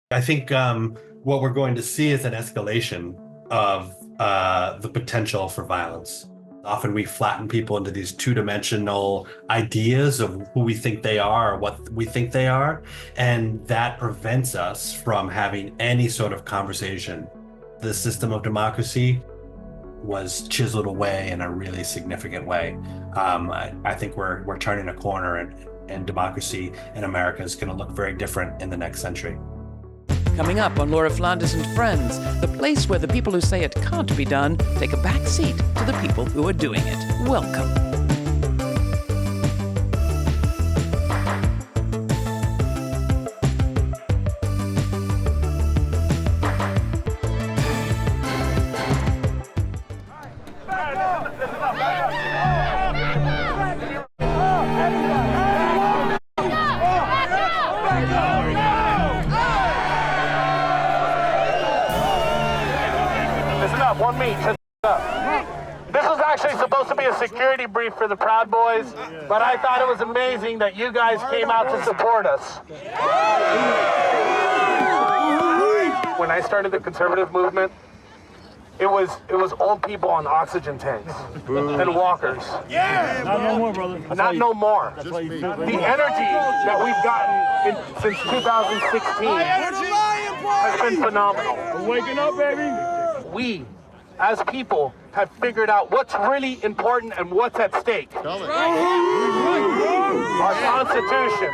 I think what we're going to see is an escalation of the potential for violence. Often we flatten people into these two-dimensional ideas of who we think they are or what we think they are, and that prevents us from having any sort of conversation. The system of democracy was chiseled away in a really significant way. I think we're turning a corner, and democracy in America is going to look very different in the next century. Coming up on Laura Flanders and Friends, the place where the people who say it can't be done take a back seat to the people who are doing it. Welcome. One meet. This was actually supposed to be a security brief for the Proud Boys, but I thought it was amazing that you guys came out to support us. When I started the conservative movement, it was old people on oxygen tanks and walkers. Yeah, not no more, brother. Not no more. The energy that we've gotten since 2016 has been phenomenal. We're waking up, baby. We, as people, have figured out what's really important and what's at stake. Our Constitution,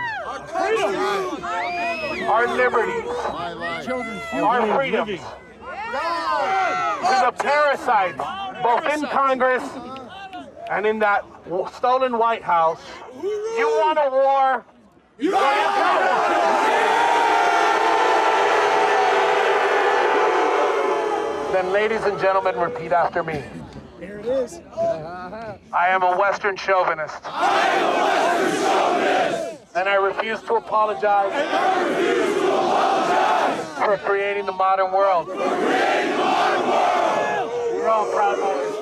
our liberties, our freedoms. To the parasites, both in Congress and in that stolen White House. You want a war? Then, ladies and gentlemen, repeat after me. Here it is. I am a Western chauvinist. I am a Western chauvinist. And I refuse to apologize. For creating the modern world. We're all proud boys.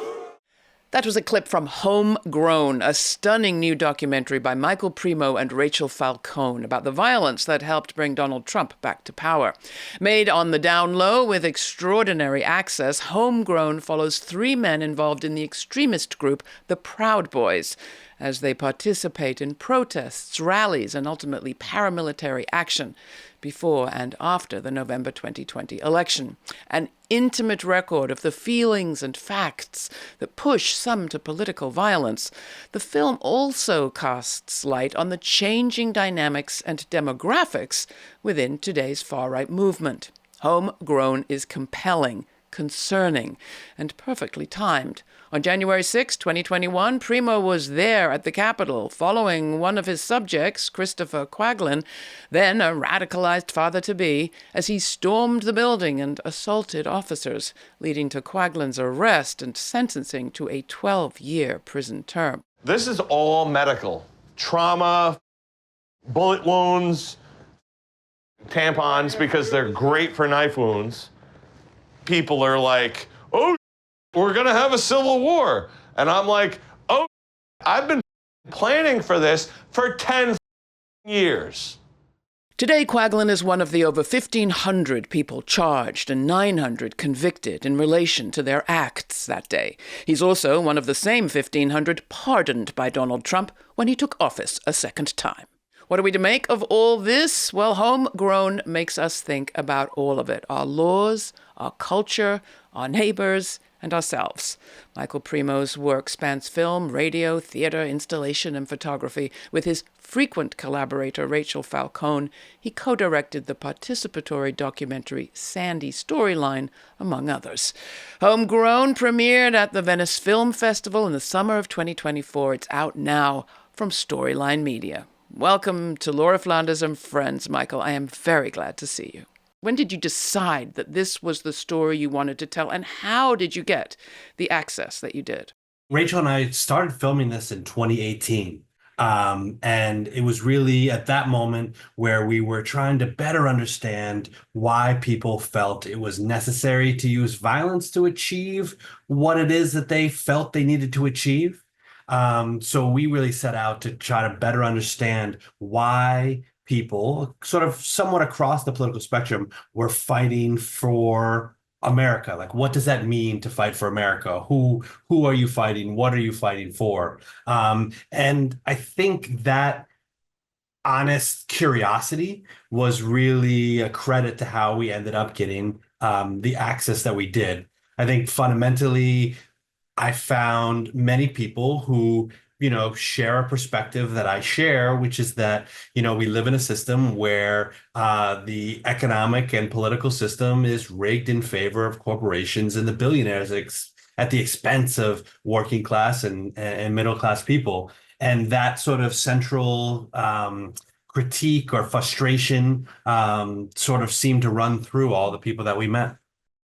That was a clip from Homegrown, a stunning new documentary by Michael Premo and Rachel Falcone about the violence that helped bring Donald Trump back to power. Made on the down low with extraordinary access, Homegrown follows three men involved in the extremist group, the Proud Boys, as they participate in protests, rallies, and ultimately paramilitary action before and after the November 2020 election. An intimate record of the feelings and facts that push some to political violence. The film also casts light on the changing dynamics and demographics within today's far-right movement. Homegrown is compelling, concerning, and perfectly timed. On January 6, 2021, Premo was there at the Capitol, following one of his subjects, Christopher Quaglin, then a radicalized father-to-be, as he stormed the building and assaulted officers, leading to Quaglin's arrest and sentencing to a 12-year prison term. This is all medical. Trauma, bullet wounds, tampons, because they're great for knife wounds. People are like, oh, we're going to have a civil war. And I'm like, oh, I've been planning for this for 10 years. Today, Quaglin is one of the over 1,500 people charged and 900 convicted in relation to their acts that day. He's also one of the same 1,500 pardoned by Donald Trump when he took office a second time. What are we to make of all this? Well, Homegrown makes us think about all of it. Our laws, our culture, our neighbors, and ourselves. Michael Premo's work spans film, radio, theater, installation, and photography. With his frequent collaborator, Rachel Falcone, he co-directed the participatory documentary Sandy Storyline, among others. Homegrown premiered at the Venice Film Festival in the summer of 2024. It's out now from Storyline Media. Welcome to Laura Flanders and Friends, Michael. I am very glad to see you. When did you decide that this was the story you wanted to tell, and how did you get the access that you did? Rachel and I started filming this in 2018. And it was really at that moment where we were trying to better understand why people felt it was necessary to use violence to achieve what it is that they felt they needed to achieve. So we really set out to try to better understand why people, sort of somewhat across the political spectrum, were fighting for America. Like, what does that mean to fight for America? Who are you fighting? What are you fighting for? And I think that honest curiosity was really a credit to how we ended up getting the access that we did. I think fundamentally, I found many people who, share a perspective that I share, which is that, we live in a system where the economic and political system is rigged in favor of corporations and the billionaires at the expense of working class and middle class people. And that sort of central critique or frustration sort of seemed to run through all the people that we met.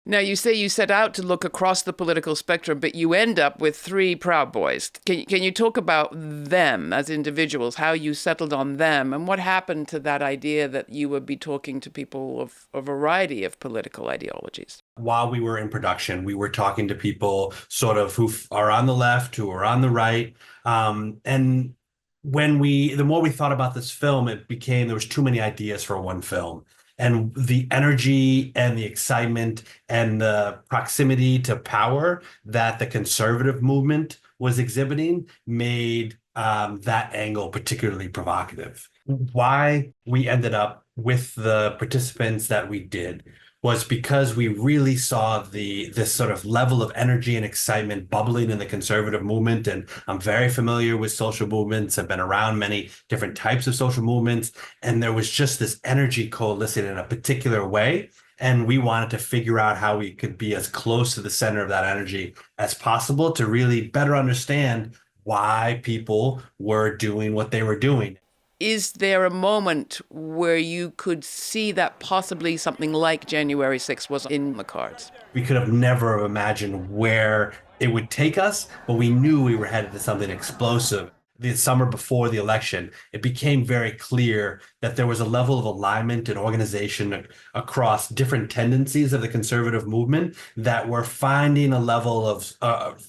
Now, you say you set out to look across the political spectrum, but you end up with three Proud Boys. Can you talk about them as individuals, how you settled on them, and what happened to that idea that you would be talking to people of a variety of political ideologies? While we were in production, we were talking to people sort of who are on the left, who are on the right. And the more we thought about this film, there was too many ideas for one film. And the energy and the excitement and the proximity to power that the conservative movement was exhibiting made that angle particularly provocative. Why we ended up with the participants that we did was because we really saw this sort of level of energy and excitement bubbling in the conservative movement. And I'm very familiar with social movements. I've been around many different types of social movements. And there was just this energy coalescing in a particular way. And we wanted to figure out how we could be as close to the center of that energy as possible to really better understand why people were doing what they were doing. Is there a moment where you could see that possibly something like January 6th was in the cards? We could have never imagined where it would take us, but we knew we were headed to something explosive. The summer before the election, it became very clear that there was a level of alignment and organization across different tendencies of the conservative movement that were finding a level of,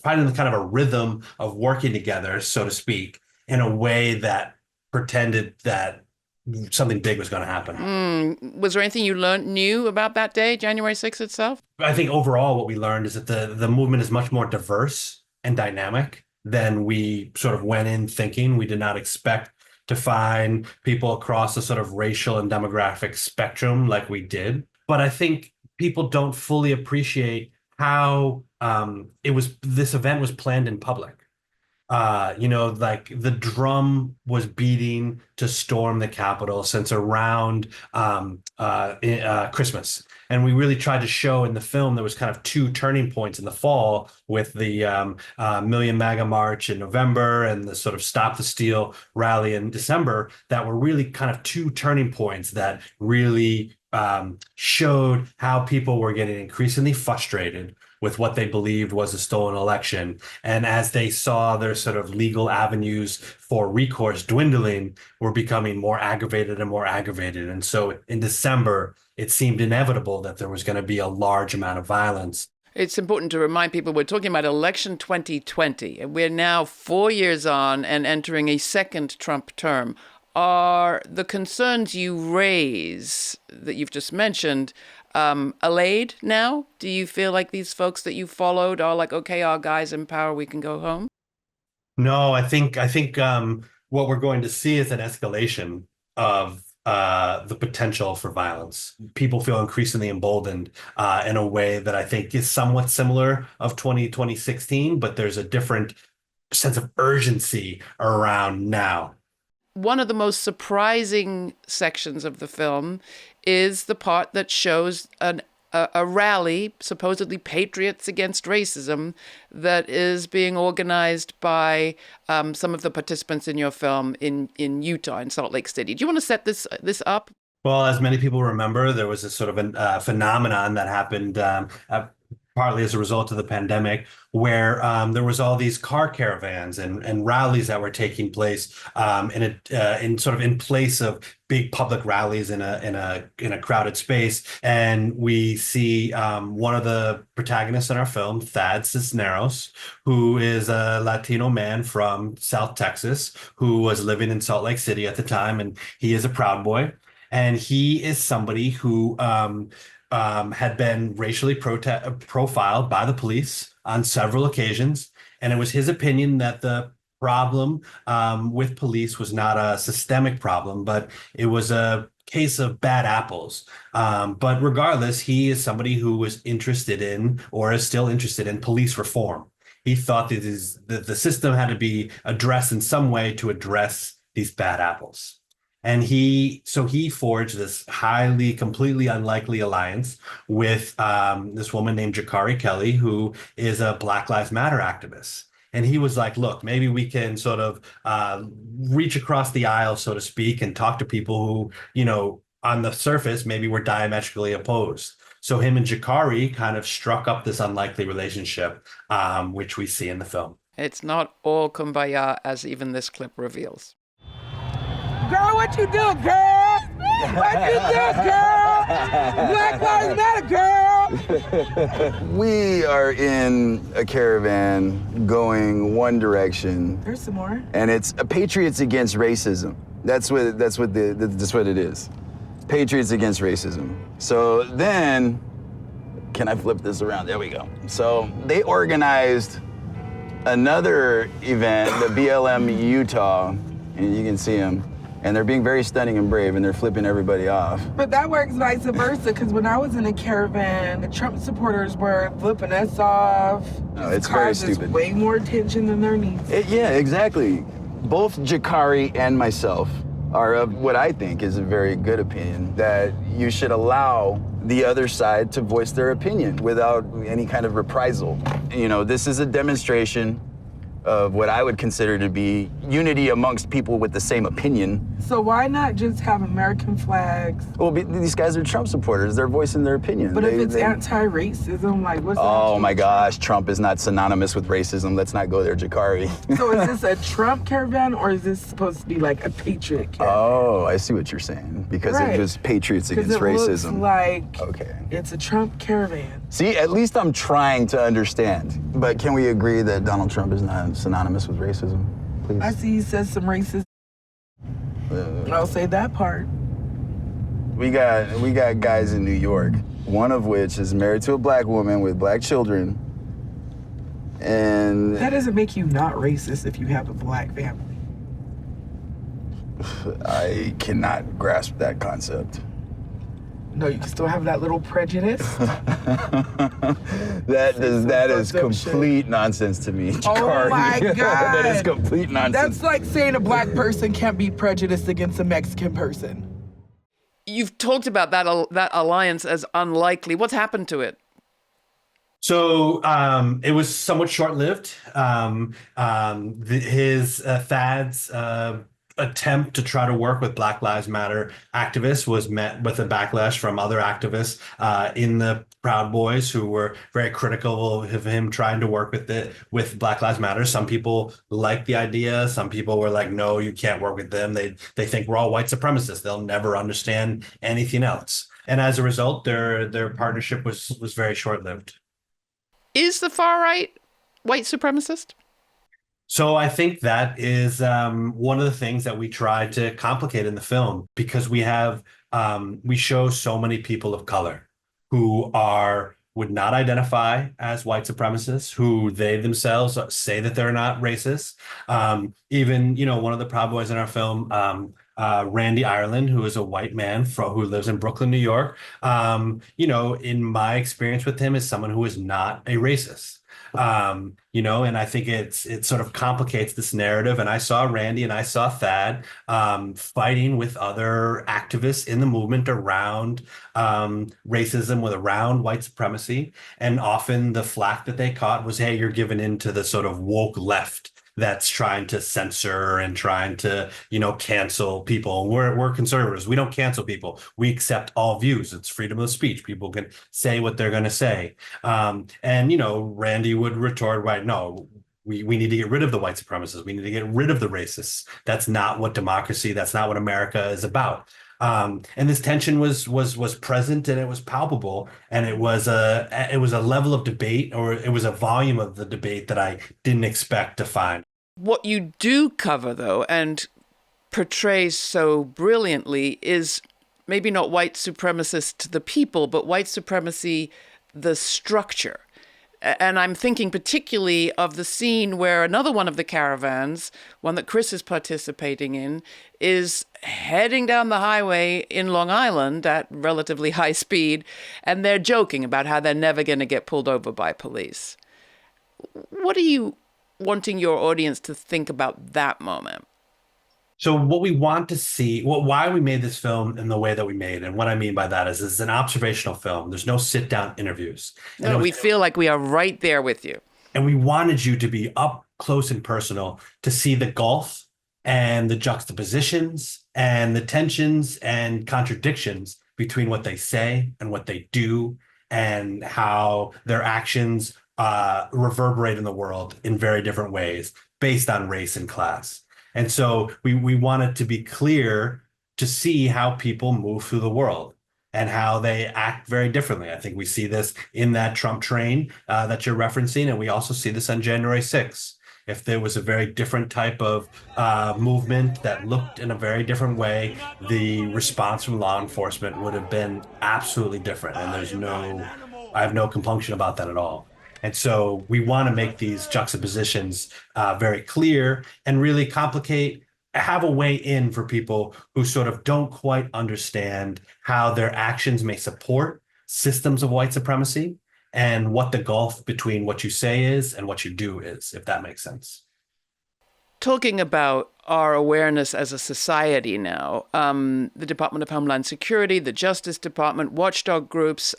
finding kind of a rhythm of working together, so to speak, in a way that pretended that something big was going to happen. Was there anything you learned new about that day, January 6th itself? I think overall what we learned is that the movement is much more diverse and dynamic than we sort of went in thinking. We did not expect to find people across the sort of racial and demographic spectrum like we did. But I think people don't fully appreciate how this event was planned in public. Like the drum was beating to storm the Capitol since around Christmas. And we really tried to show in the film there was kind of two turning points in the fall with the Million MAGA March in November and the sort of Stop the Steal rally in December that were really kind of two turning points that really showed how people were getting increasingly frustrated with what they believed was a stolen election. And as they saw their sort of legal avenues for recourse dwindling, were becoming more aggravated and more aggravated. And so in December, it seemed inevitable that there was going to be a large amount of violence. It's important to remind people we're talking about election 2020, and we're now 4 years on and entering a second Trump term. Are the concerns you raise that you've just mentioned allayed now? Do you feel like these folks that you followed are like, okay, our guy's in power, we can go home? No, I think what we're going to see is an escalation of the potential for violence. People feel increasingly emboldened in a way that I think is somewhat similar of 2016, but there's a different sense of urgency around now. One of the most surprising sections of the film is the part that shows a rally, supposedly Patriots Against Racism, that is being organized by some of the participants in your film in Utah, in Salt Lake City. Do you want to set this up? Well, as many people remember, there was a sort of a phenomenon that happened partly as a result of the pandemic, where there was all these car caravans and rallies that were taking place in sort of in place of big public rallies in a crowded space. And we see one of the protagonists in our film, Thad Cisneros, who is a Latino man from South Texas who was living in Salt Lake City at the time, and he is a Proud Boy. And he is somebody who had been racially profiled by the police on several occasions. And it was his opinion that the problem with police was not a systemic problem, but it was a case of bad apples. But regardless, he is somebody who was interested in, or is still interested in, police reform. He thought that the system had to be addressed in some way to address these bad apples. And he forged this completely unlikely alliance with this woman named Jakari Kelly, who is a Black Lives Matter activist. And he was like, look, maybe we can sort of reach across the aisle, so to speak, and talk to people who, you know, on the surface, maybe were diametrically opposed. So him and Jakari kind of struck up this unlikely relationship, which we see in the film. It's not all kumbaya, as even this clip reveals. Girl, what you do, girl? What you do, girl? Black Lives Matter, girl. We are in a caravan going one direction. There's some more. And it's Patriots Against Racism. That's what it is. Patriots Against Racism. So then, can I flip this around? There we go. So they organized another event, the BLM Utah, and you can see them. And they're being very stunning and brave, and they're flipping everybody off. But that works vice versa, because when I was in a caravan, the Trump supporters were flipping us off. No, it's very stupid. Way more attention than there needs. Yeah, exactly. Both Jakari and myself are of what I think is a very good opinion, that you should allow the other side to voice their opinion without any kind of reprisal. You know, this is a demonstration of what I would consider to be unity amongst people with the same opinion. So why not just have American flags? Well, these guys are Trump supporters. They're voicing their opinion. But if it's anti-racism, like what's that? Oh my gosh, Trump is not synonymous with racism. Let's not go there, Jakari. So is this a Trump caravan, or is this supposed to be like a patriot caravan? Oh, I see what you're saying. Because it was Patriots Against Racism. Looks like okay. It's a Trump caravan. See, at least I'm trying to understand. But can we agree that Donald Trump is not synonymous with racism, please? I see he says some racist. I'll say that part. We got guys in New York, one of which is married to a black woman with black children. And that doesn't make you not racist if you have a black family. I cannot grasp that concept. No, you can still have that little prejudice. that is complete nonsense to me. Oh my God. That is complete nonsense. That's like saying a black person can't be prejudiced against a Mexican person. You've talked about that alliance as unlikely. What's happened to it? So it was somewhat short-lived. Thad's attempt to try to work with Black Lives Matter activists was met with a backlash from other activists in the Proud Boys, who were very critical of him trying to work with Black Lives Matter. Some people liked the idea. Some people were like, no, you can't work with them. They think we're all white supremacists. They'll never understand anything else. And as a result, their partnership was very short-lived. Is the far right white supremacist? So I think that is one of the things that we try to complicate in the film, because we show so many people of color who would not identify as white supremacists, who they themselves say that they're not racist. Even, one of the Proud Boys in our film, Randy Ireland, who is a white man who lives in Brooklyn, New York. In my experience with him, is someone who is not a racist. And I think it sort of complicates this narrative. And I saw Randy and I saw Thad fighting with other activists in the movement around racism, around white supremacy. And often the flack that they caught was, hey, you're giving in to the sort of woke left that's trying to censor and trying to, cancel people. We're conservatives. We don't cancel people. We accept all views. It's freedom of speech. People can say what they're going to say. And, Randy would retort, right, no, we need to get rid of the white supremacists. We need to get rid of the racists. That's not what democracy, that's not what America is about. And this tension was present, and it was palpable, and it was a level of debate, or it was a volume of the debate that I didn't expect to find. What you do cover, though, and portrays so brilliantly, is maybe not white supremacist the people, but white supremacy the structure. And I'm thinking particularly of the scene where another one of the caravans, one that Chris is participating in, is heading down the highway in Long Island at relatively high speed, and they're joking about how they're never going to get pulled over by police. What are you wanting your audience to think about that moment? So what we want to see, why we made this film in the way that we made, and what I mean by that is it's an observational film. There's no sit-down interviews. No, we feel like we are right there with you. And we wanted you to be up close and personal to see the gulf and the juxtapositions and the tensions and contradictions between what they say and what they do, and how their actions reverberate in the world in very different ways based on race and class. And so we wanted to be clear to see how people move through the world and how they act very differently. I think we see this in that Trump train that you're referencing, and we also see this on January 6th. If there was a very different type of movement that looked in a very different way, the response from law enforcement would have been absolutely different. And I have no compunction about that at all. And so we want to make these juxtapositions very clear and really have a way in for people who sort of don't quite understand how their actions may support systems of white supremacy, and what the gulf between what you say is and what you do is, if that makes sense. Talking about our awareness as a society now, the Department of Homeland Security, the Justice Department, watchdog groups,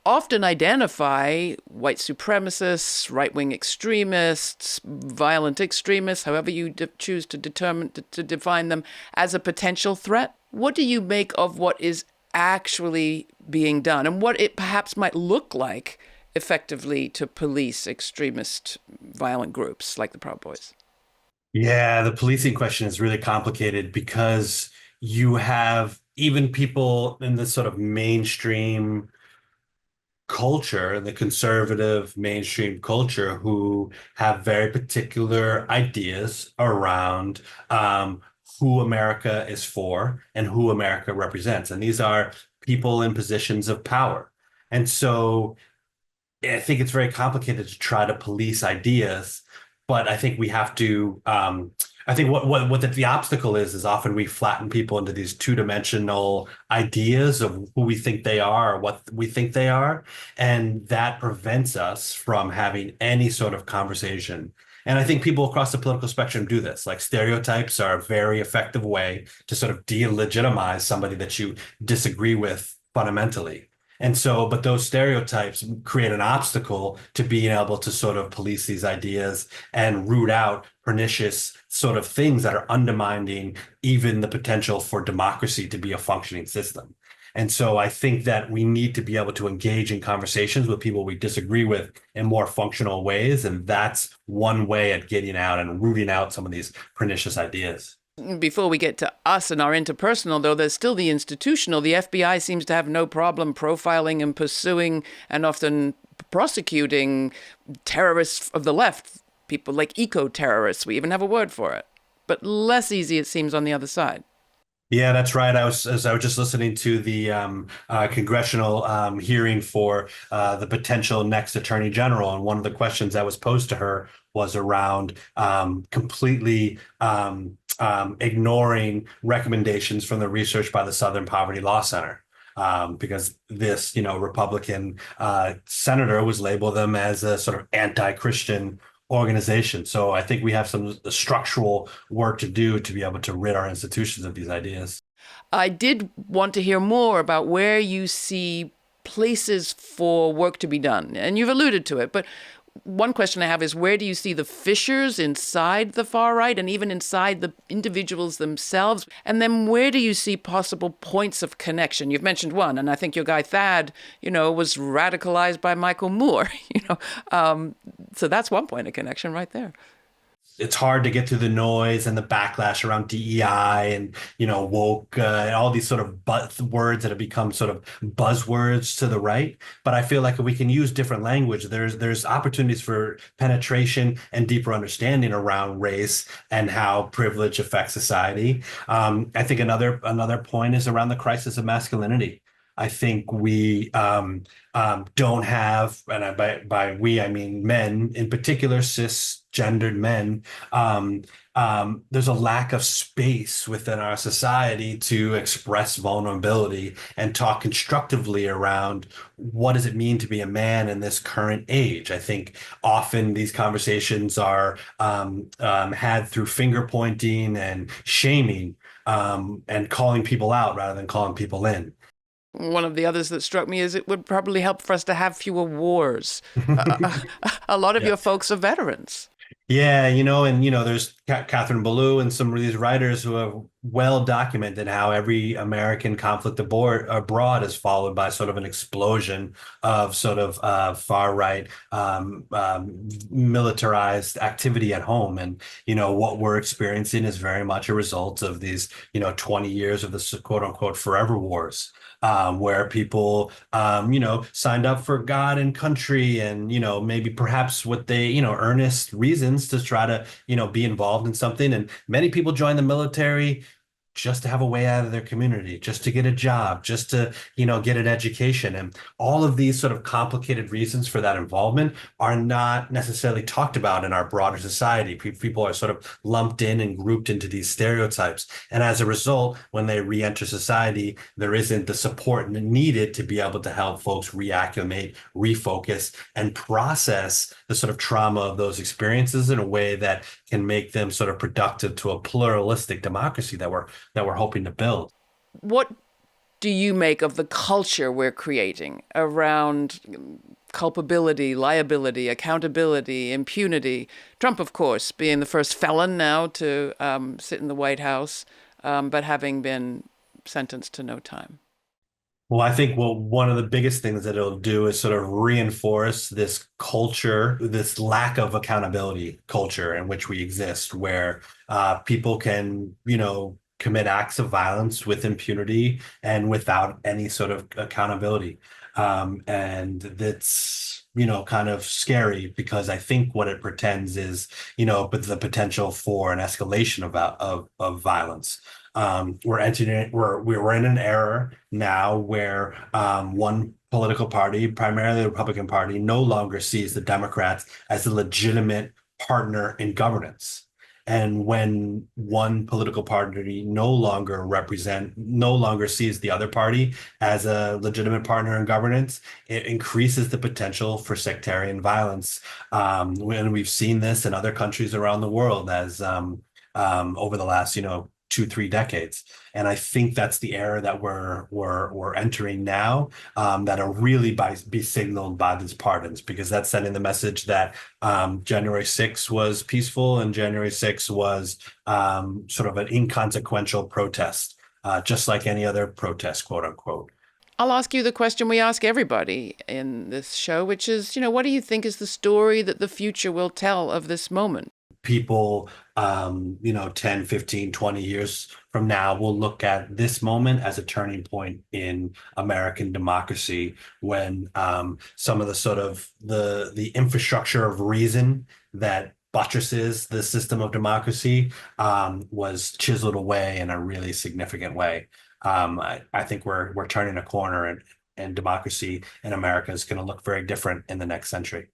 often identify white supremacists, right-wing extremists, violent extremists, however you choose to define them, as a potential threat. What do you make of what is actually being done, and what it perhaps might look like effectively to police extremist violent groups like the Proud Boys? Yeah, the policing question is really complicated because you have even people in the sort of mainstream culture, the conservative mainstream culture, who have very particular ideas around who America is for and who America represents. And these are people in positions of power. And so I think it's very complicated to try to police ideas, but I think we have to I think what the obstacle is often we flatten people into these two-dimensional ideas of who we think they are, or what we think they are, and that prevents us from having any sort of conversation. And I think people across the political spectrum do this. Like, stereotypes are a very effective way to sort of delegitimize somebody that you disagree with fundamentally. And so, but those stereotypes create an obstacle to being able to sort of police these ideas and root out pernicious sort of things that are undermining even the potential for democracy to be a functioning system. And so I think that we need to be able to engage in conversations with people we disagree with in more functional ways. And that's one way at getting out and rooting out some of these pernicious ideas. Before we get to us and our interpersonal, though, there's still the institutional. The FBI seems to have no problem profiling and pursuing and often prosecuting terrorists of the left, people like eco-terrorists. We even have a word for it. But less easy, it seems, on the other side. Yeah, that's right. I was just listening to the congressional hearing for the potential next attorney general, and one of the questions that was posed to her was around completely ignoring recommendations from the research by the Southern Poverty Law Center, because this, Republican senator was labeled them as a sort of anti-Christian organization. So I think we have some structural work to do to be able to rid our institutions of these ideas. I did want to hear more about where you see places for work to be done. And you've alluded to it, but one question I have is, where do you see the fissures inside the far right and even inside the individuals themselves? And then where do you see possible points of connection? You've mentioned one, and I think your guy Thad, was radicalized by Michael Moore, so that's one point of connection right there. It's hard to get through the noise and the backlash around DEI and, woke and all these sort of words that have become sort of buzzwords to the right. But I feel like if we can use different language, there's opportunities for penetration and deeper understanding around race and how privilege affects society. I think another point is around the crisis of masculinity. I think we don't have, and by we I mean men, in particular cisgendered men. There's a lack of space within our society to express vulnerability and talk constructively around what does it mean to be a man in this current age. I think often these conversations are had through finger pointing and shaming and calling people out rather than calling people in. One of the others that struck me is it would probably help for us to have fewer wars. A lot of your folks are veterans. Yeah, there's Catherine Ballou and some of these writers who have well documented how every American conflict abroad is followed by sort of an explosion of sort of far right militarized activity at home. And, what we're experiencing is very much a result of these, 20 years of the quote unquote forever wars. Where people, signed up for God and country and, maybe perhaps what they, earnest reasons to try to, be involved in something. And many people join the military just to have a way out of their community, just to get a job, just to, get an education. And all of these sort of complicated reasons for that involvement are not necessarily talked about in our broader society. People are sort of lumped in and grouped into these stereotypes. And as a result, when they re-enter society, there isn't the support needed to be able to help folks reacclimate, refocus, and process the sort of trauma of those experiences in a way that can make them sort of productive to a pluralistic democracy that we're hoping to build. What do you make of the culture we're creating around culpability, liability, accountability, impunity? Trump, of course, being the first felon now to sit in the White House, but having been sentenced to no time. Well, I think one of the biggest things that it'll do is sort of reinforce this culture, this lack of accountability culture in which we exist, where people can, commit acts of violence with impunity and without any sort of accountability. And that's, kind of scary because I think what it pretends is, but the potential for an escalation of violence. We're in an era now where one political party, primarily the Republican Party, no longer sees the Democrats as a legitimate partner in governance. And when one political party no longer sees the other party as a legitimate partner in governance, it increases the potential for sectarian violence. And we've seen this in other countries around the world as over the last, 2-3 decades. And I think that's the era that we're entering now, that'll really be signaled by these pardons, because that's sending the message that January 6th was peaceful and January 6th was sort of an inconsequential protest, just like any other protest, quote unquote. I'll ask you the question we ask everybody in this show, which is, what do you think is the story that the future will tell of this moment? People, 10, 15, 20 years from now will look at this moment as a turning point in American democracy when some of the sort of the infrastructure of reason that buttresses the system of democracy was chiseled away in a really significant way. I think we're turning a corner, and democracy in America is going to look very different in the next century.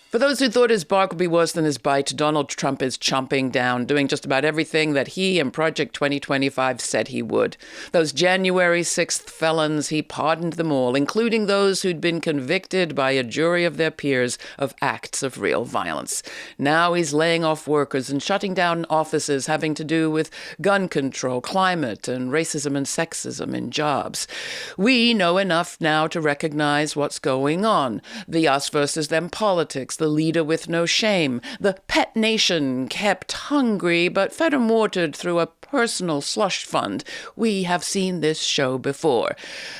For those who thought his bark would be worse than his bite, Donald Trump is chomping down, doing just about everything that he and Project 2025 said he would. Those January 6th felons, he pardoned them all, including those who'd been convicted by a jury of their peers of acts of real violence. Now he's laying off workers and shutting down offices having to do with gun control, climate, and racism and sexism in jobs. We know enough now to recognize what's going on. The us versus them politics, the leader with no shame, the pet nation kept hungry but fed and watered through a personal slush fund. We have seen this show before.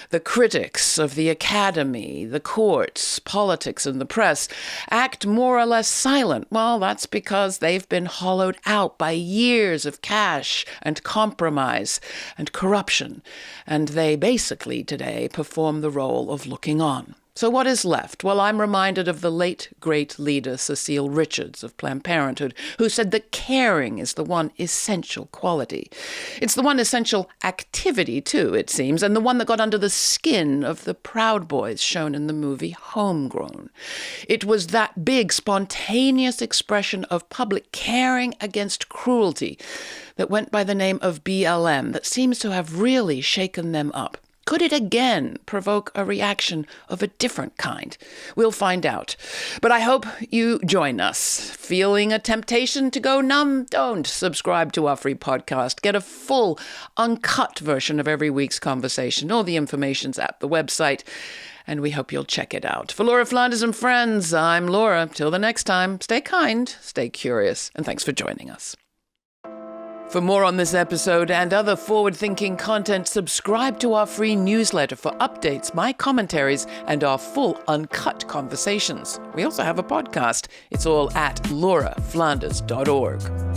The critics of the academy, the courts, politics, and the press act more or less silent. Well, that's because they've been hollowed out by years of cash and compromise and corruption, and they basically today perform the role of looking on. So what is left? Well, I'm reminded of the late, great leader Cecile Richards of Planned Parenthood, who said that caring is the one essential quality. It's the one essential activity, too, it seems, and the one that got under the skin of the Proud Boys shown in the movie Homegrown. It was that big, spontaneous expression of public caring against cruelty that went by the name of BLM that seems to have really shaken them up. Could it again provoke a reaction of a different kind? We'll find out. But I hope you join us. Feeling a temptation to go numb? Don't. Subscribe to our free podcast. Get a full, uncut version of every week's conversation. All the information's at the website, and we hope you'll check it out. For Laura Flanders and friends, I'm Laura. Till the next time, stay kind, stay curious, and thanks for joining us. For more on this episode and other forward-thinking content, subscribe to our free newsletter for updates, my commentaries, and our full uncut conversations. We also have a podcast. It's all at lauraflanders.org.